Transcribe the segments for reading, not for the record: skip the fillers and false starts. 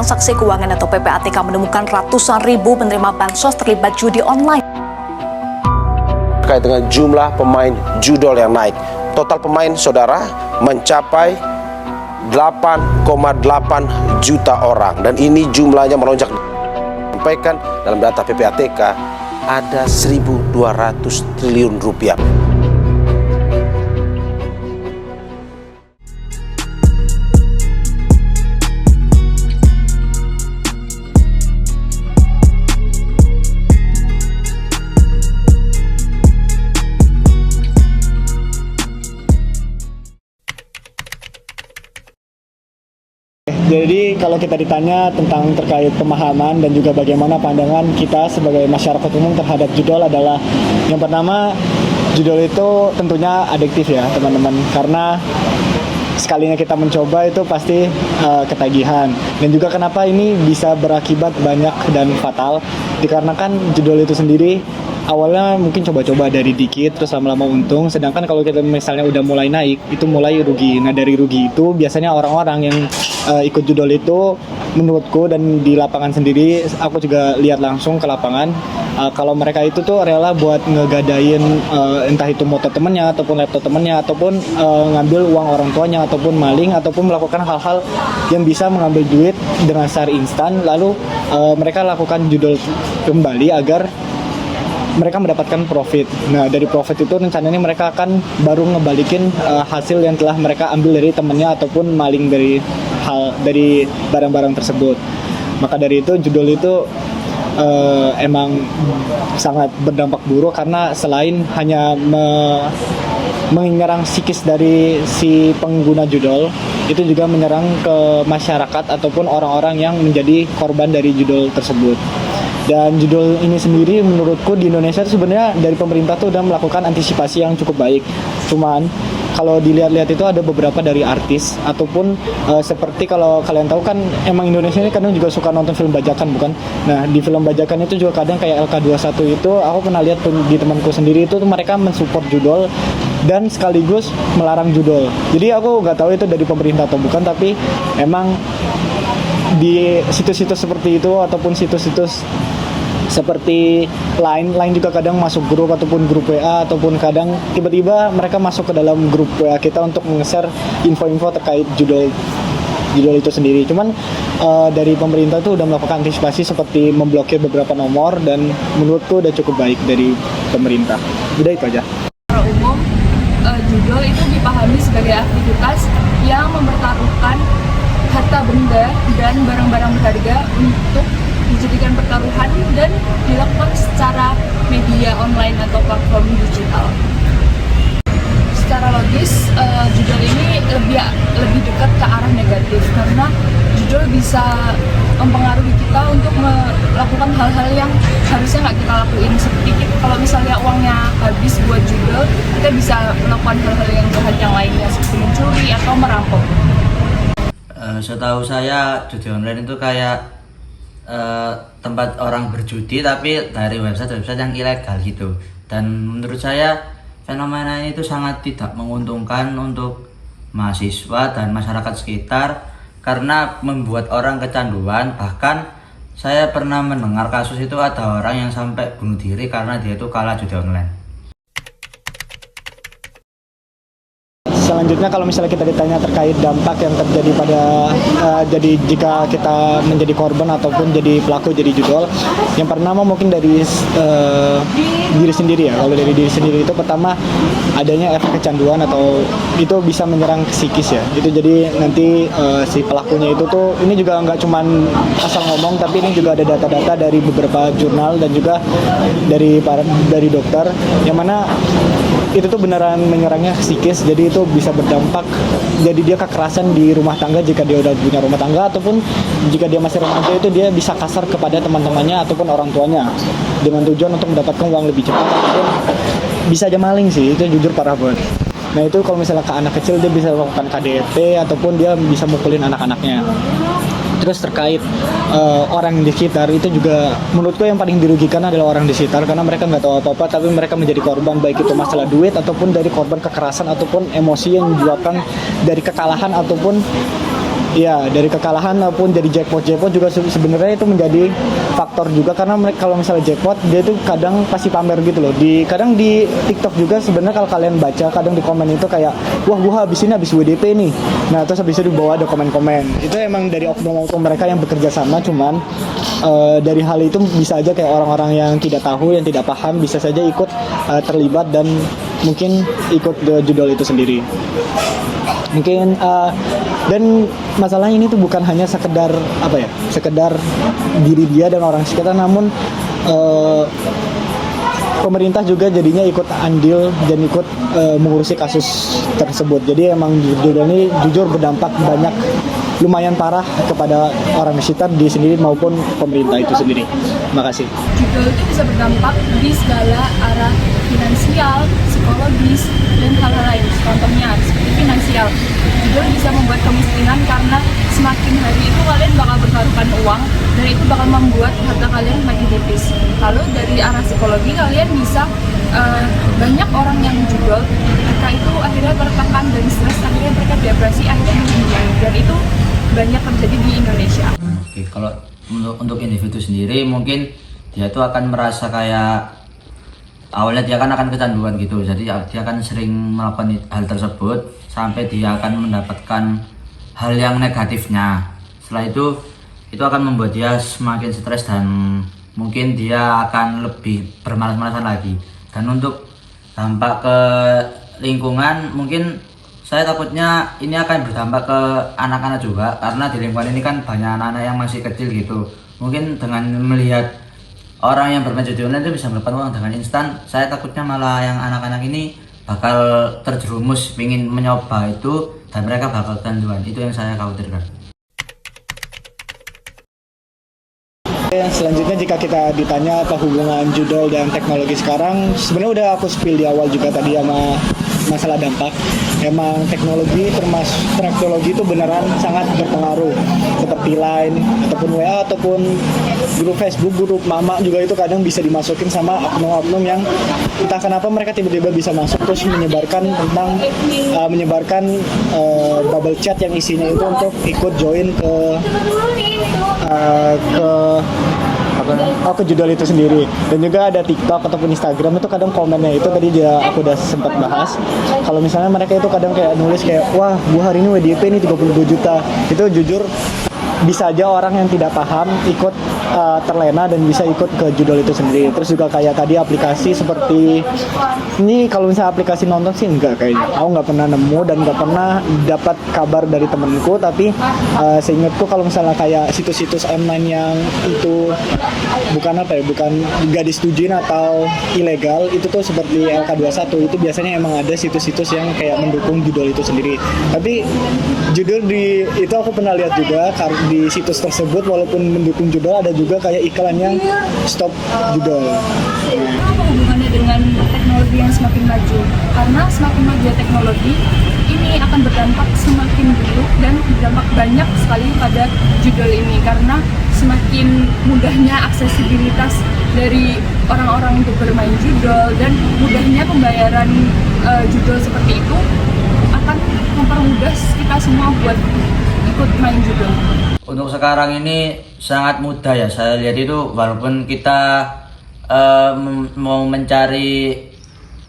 Transaksi Keuangan atau PPATK menemukan ratusan ribu penerima bansos terlibat judi online. Terkait dengan jumlah pemain judol yang naik, total pemain saudara mencapai 8,8 juta orang, dan ini jumlahnya melonjak. Sampaikan dalam data PPATK ada 1.200 triliun rupiah. Jadi kalau kita ditanya tentang terkait pemahaman dan juga bagaimana pandangan kita sebagai masyarakat umum terhadap judol adalah, yang pertama, judol itu tentunya adiktif ya teman-teman, karena sekalinya kita mencoba itu pasti ketagihan. Dan juga kenapa ini bisa berakibat banyak dan fatal, dikarenakan judol itu sendiri awalnya mungkin coba-coba dari dikit terus lama-lama untung, sedangkan kalau kita misalnya udah mulai naik itu mulai rugi. Nah dari rugi itu biasanya orang-orang yang ikut judol itu, menurutku dan di lapangan sendiri aku juga lihat langsung ke lapangan, kalau mereka itu tuh rela buat ngegadain entah itu motor temennya ataupun laptop temennya, ataupun ngambil uang orang tuanya, ataupun maling, ataupun melakukan hal-hal yang bisa mengambil duit dengan secara instan, lalu mereka lakukan judol kembali agar mereka mendapatkan profit. Nah dari profit itu rencananya mereka akan baru ngebalikin hasil yang telah mereka ambil dari temannya ataupun maling dari barang-barang tersebut. Maka dari itu judol itu emang sangat berdampak buruk, karena selain hanya menyerang psikis dari si pengguna judol, itu juga menyerang ke masyarakat ataupun orang-orang yang menjadi korban dari judol tersebut. Dan judol ini sendiri menurutku di Indonesia itu sebenarnya dari pemerintah tuh udah melakukan antisipasi yang cukup baik. Cuman kalau dilihat-lihat itu ada beberapa dari artis ataupun seperti kalau kalian tahu kan emang Indonesia ini kadang juga suka nonton film bajakan, bukan? Nah di film bajakan itu juga kadang kayak LK21 itu aku pernah lihat di temanku sendiri itu mereka mensupport judol dan sekaligus melarang judol. Jadi aku nggak tahu itu dari pemerintah atau bukan, tapi emang di situs-situs seperti itu ataupun situs-situs seperti Line juga kadang masuk grup ataupun grup WA, ataupun kadang tiba-tiba mereka masuk ke dalam grup WA kita untuk nge-share info-info terkait judol itu sendiri. Cuman dari pemerintah itu udah melakukan antisipasi seperti memblokir beberapa nomor, dan menurutku udah cukup baik dari pemerintah. Udah itu aja. Secara umum, judol itu dipahami sebagai aktivitas yang mempertaruhkan harta benda dan barang-barang berharga untuk dijadikan pertaruhan dan dilakukan secara media online atau platform digital. Secara logis, judol ini lebih dekat ke arah negatif, karena judol bisa mempengaruhi kita untuk melakukan hal-hal yang harusnya nggak kita lakuin. Seperti kalau misalnya uangnya habis buat judol, kita bisa melakukan hal-hal yang jahat yang lainnya seperti mencuri atau merampok. Setahu saya judi online itu kayak tempat orang berjudi tapi dari website yang ilegal gitu. Dan menurut saya fenomena ini itu sangat tidak menguntungkan untuk mahasiswa dan masyarakat sekitar, karena membuat orang kecanduan. Bahkan saya pernah mendengar kasus itu ada orang yang sampai bunuh diri karena dia itu kalah judi online. Selanjutnya kalau misalnya kita ditanya terkait dampak yang terjadi pada jadi jika kita menjadi korban ataupun jadi pelaku jadi judol, yang pertama mungkin dari diri sendiri ya. Kalau dari diri sendiri itu pertama adanya efek kecanduan, atau itu bisa menyerang psikis ya. Itu jadi nanti si pelakunya itu tuh, ini juga nggak cuman asal ngomong, tapi ini juga ada data-data dari beberapa jurnal dan juga dari dokter, yang mana itu tuh beneran menyerangnya psikis. Jadi itu bisa berdampak, jadi dia kekerasan di rumah tangga jika dia udah punya rumah tangga, ataupun jika dia masih remaja itu dia bisa kasar kepada teman-temannya ataupun orang tuanya dengan tujuan untuk mendapatkan uang lebih cepat, ataupun bisa aja maling sih. Itu jujur parah banget. Nah itu kalau misalnya ke anak kecil dia bisa melakukan KDRT ataupun dia bisa mukulin anak-anaknya. Terus terkait orang di sekitar, itu juga menurutku yang paling dirugikan adalah orang di sekitar, karena mereka nggak tahu apa-apa tapi mereka menjadi korban, baik itu masalah duit ataupun dari korban kekerasan ataupun emosi yang diluapkan dari kekalahan ataupun Iya, dari kekalahan maupun dari jackpot juga sebenarnya itu menjadi faktor juga, karena mereka kalau misalnya jackpot dia itu kadang pasti pamer gitu loh. Kadang di TikTok juga sebenarnya kalau kalian baca kadang di komen itu kayak, wah gua habis WDP nih. Nah terus habis itu dibawa ada komen-komen. Itu emang dari oknum-oknum mereka yang bekerja sama, cuman dari hal itu bisa aja kayak orang-orang yang tidak tahu, yang tidak paham bisa saja ikut terlibat dan mungkin ikut judul itu sendiri. Mungkin dan masalahnya ini tuh bukan hanya sekedar sekedar diri dia dan orang sekitar, namun pemerintah juga jadinya ikut andil dan ikut mengurusi kasus tersebut. Jadi emang judul ini jujur berdampak banyak, lumayan parah kepada orang sekitar di sendiri maupun pemerintah itu sendiri. Terima kasih. Judul itu bisa berdampak di segala arah, finansial, psikologis, dan hal-hal lain. Contohnya seperti finansial. Judul bisa membuat kemiskinan karena semakin hari itu kalian bakal bertaruhkan uang dan itu bakal membuat harta kalian makin tipis. Lalu dari arah psikologi kalian bisa banyak orang yang judul, mereka itu akhirnya tertekan dan stres, akhirnya mereka depresi, akhirnya bunuh diri, dan itu banyak terjadi di Indonesia. Oke, kalau untuk individu sendiri mungkin dia tuh akan merasa kayak awalnya dia akan kecanduan gitu, jadi dia akan sering melakukan hal tersebut sampai dia akan mendapatkan hal yang negatifnya. Setelah itu akan membuat dia semakin stres dan mungkin dia akan lebih bermalas-malasan lagi. Dan untuk dampak ke lingkungan, mungkin saya takutnya ini akan berdampak ke anak-anak juga, karena di lingkungan ini kan banyak anak-anak yang masih kecil gitu. Mungkin dengan melihat orang yang bermain judi online itu bisa mendapatkan uang dengan instan, saya takutnya malah yang anak-anak ini bakal terjerumus ingin mencoba itu dan mereka bakal kecanduan. Itu yang saya khawatirkan. Selanjutnya jika kita ditanya apa hubungan judul dan teknologi sekarang, sebenarnya udah aku spill di awal juga tadi sama masalah dampak. Emang teknologi itu beneran sangat berpengaruh, seperti Line ataupun WA ataupun grup Facebook, grup mama juga itu kadang bisa dimasukin sama oknum-oknum yang entah kenapa mereka tiba-tiba bisa masuk terus menyebarkan bubble chat yang isinya itu untuk ikut join ke judul itu sendiri. Dan juga ada TikTok ataupun Instagram itu kadang komennya itu tadi aku udah sempat bahas. Kalau misalnya mereka itu kadang kayak nulis kayak, wah gua hari ini WDP nih 32 juta. Itu jujur bisa aja orang yang tidak paham ikut terlena dan bisa ikut ke judul itu sendiri. Terus juga kayak tadi aplikasi seperti ini, kalau misalnya aplikasi nonton sih enggak kayaknya. Aku nggak pernah nemu dan nggak pernah dapat kabar dari temenku. Tapi seingatku kalau misalnya kayak situs-situs online yang itu bukan nggak disetujuin atau ilegal, itu tuh seperti LK21 itu biasanya emang ada situs-situs yang kayak mendukung judul itu sendiri. Tapi judul itu aku pernah lihat juga di situs tersebut, walaupun mendukung judul ada juga kayak iklan yang stop judul. Apa hubungannya dengan teknologi yang semakin maju? Karena semakin maju teknologi, ini akan berdampak semakin buruk dan berdampak banyak sekali pada judul ini, karena semakin mudahnya aksesibilitas dari orang-orang untuk bermain judul dan mudahnya pembayaran judul seperti itu akan mempermudah kita semua buat ikut main judul. Untuk sekarang ini sangat mudah ya, saya lihat itu walaupun kita mau mencari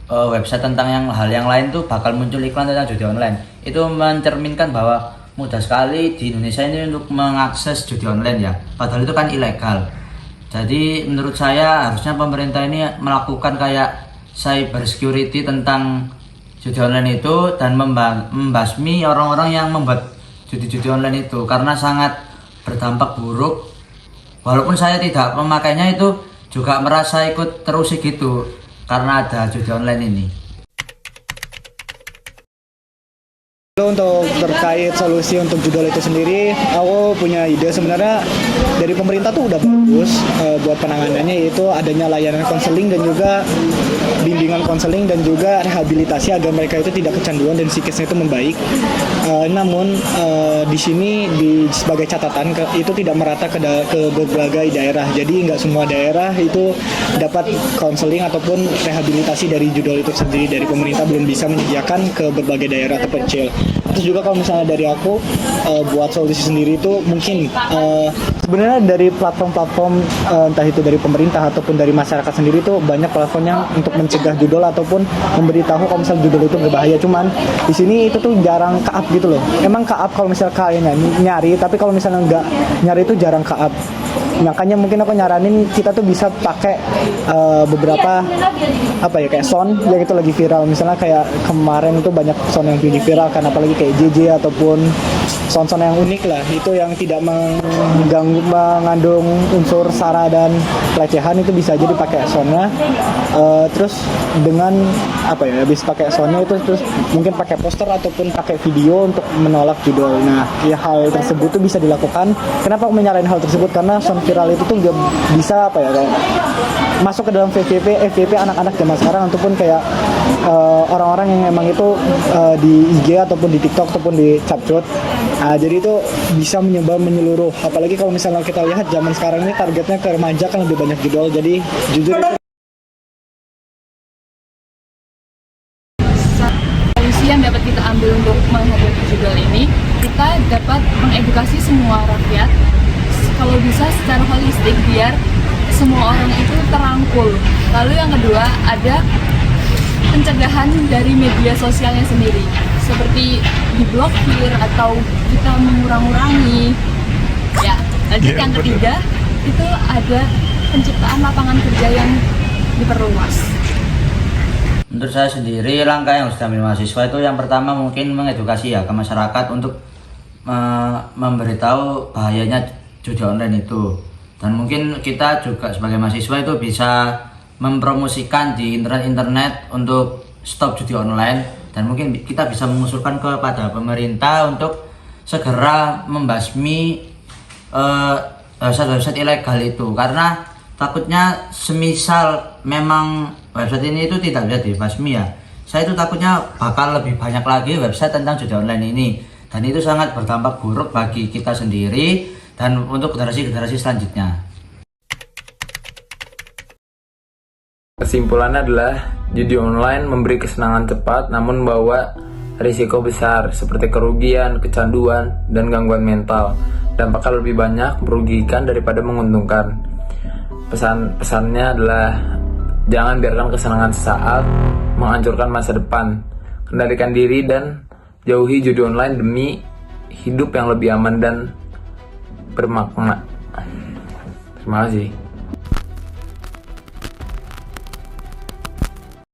website tentang hal yang lain tuh bakal muncul iklan tentang judi online. Itu mencerminkan bahwa mudah sekali di Indonesia ini untuk mengakses judi online ya, padahal itu kan ilegal. Jadi menurut saya harusnya pemerintah ini melakukan kayak cyber security tentang judi online itu dan membasmi orang-orang yang membuat judi-judi online itu, karena sangat berdampak buruk. Walaupun saya tidak memakainya itu juga merasa ikut terusik gitu karena ada judi online ini. Untuk terkait solusi untuk judul itu sendiri, aku punya ide. Sebenarnya dari pemerintah tuh udah bagus buat penanganannya, yaitu adanya layanan konseling dan juga bimbingan konseling dan juga rehabilitasi agar mereka itu tidak kecanduan dan psikisnya itu membaik. Namun di sini sebagai catatan itu tidak merata ke berbagai daerah. Jadi nggak semua daerah itu dapat konseling ataupun rehabilitasi dari judul itu sendiri. Dari pemerintah belum bisa menyediakan ke berbagai daerah terpencil. Terus juga kalau misalnya dari aku buat solusi sendiri itu mungkin sebenarnya dari platform-platform entah itu dari pemerintah ataupun dari masyarakat sendiri itu banyak platform yang untuk mencegah judol ataupun memberitahu kalau misalnya judol itu berbahaya. Cuman di sini itu tuh jarang ke-up gitu loh. Emang ke-up kalau misalnya kalian nyari, tapi kalau misalnya nggak nyari itu jarang ke-up. Makanya mungkin aku nyaranin kita tuh bisa pakai beberapa apa ya kayak sound yang itu lagi viral. Misalnya kayak kemarin itu banyak sound yang lagi viral kan, apalagi kayak JJ ataupun sound-sound yang unik lah, itu yang tidak mengandung unsur sara dan pelecehan, itu bisa jadi pakai soundnya. Terus dengan apa ya, habis pakai soundnya itu terus mungkin pakai poster ataupun pakai video untuk menolak judul. Nah ya hal tersebut tuh bisa dilakukan. Kenapa aku menyalahin hal tersebut? Karena sound viral itu tuh gak bisa apa ya kayak masuk ke dalam FYP anak-anak zaman sekarang ataupun kayak orang-orang yang emang itu di IG ataupun di TikTok ataupun di Capcut. Jadi itu bisa menyeluruh. Apalagi kalau misalnya kita lihat zaman sekarang ini targetnya ke remaja kan lebih banyak judul. Jadi jujur itu Solusi yang dapat kita ambil untuk menghadapi judul ini, kita dapat mengedukasi semua rakyat kalau bisa secara holistik biar semua orang itu terangkul. Lalu yang kedua ada pencegahan dari media sosialnya sendiri, seperti diblokir atau kita mengurangi. Ya, lanjut yang ketiga itu ada penciptaan lapangan kerja yang diperluas. Menurut saya sendiri langkah yang harus diambil mahasiswa itu yang pertama mungkin mengedukasi ya ke masyarakat untuk memberitahu bahayanya judi online itu, dan mungkin kita juga sebagai mahasiswa itu bisa mempromosikan di internet untuk stop judi online, dan mungkin kita bisa mengusulkan kepada pemerintah untuk segera membasmi website-website ilegal itu, karena takutnya semisal memang website ini itu tidak bisa dibasmi ya, saya itu takutnya bakal lebih banyak lagi website tentang judi online ini, dan itu sangat berdampak buruk bagi kita sendiri dan untuk generasi-generasi selanjutnya. Kesimpulannya adalah judi online memberi kesenangan cepat namun membawa risiko besar seperti kerugian, kecanduan, dan gangguan mental. Dampaknya lebih banyak merugikan daripada menguntungkan. Pesannya adalah jangan biarkan kesenangan sesaat menghancurkan masa depan. Kendalikan diri dan jauhi judi online demi hidup yang lebih aman dan bermakna. Terima kasih.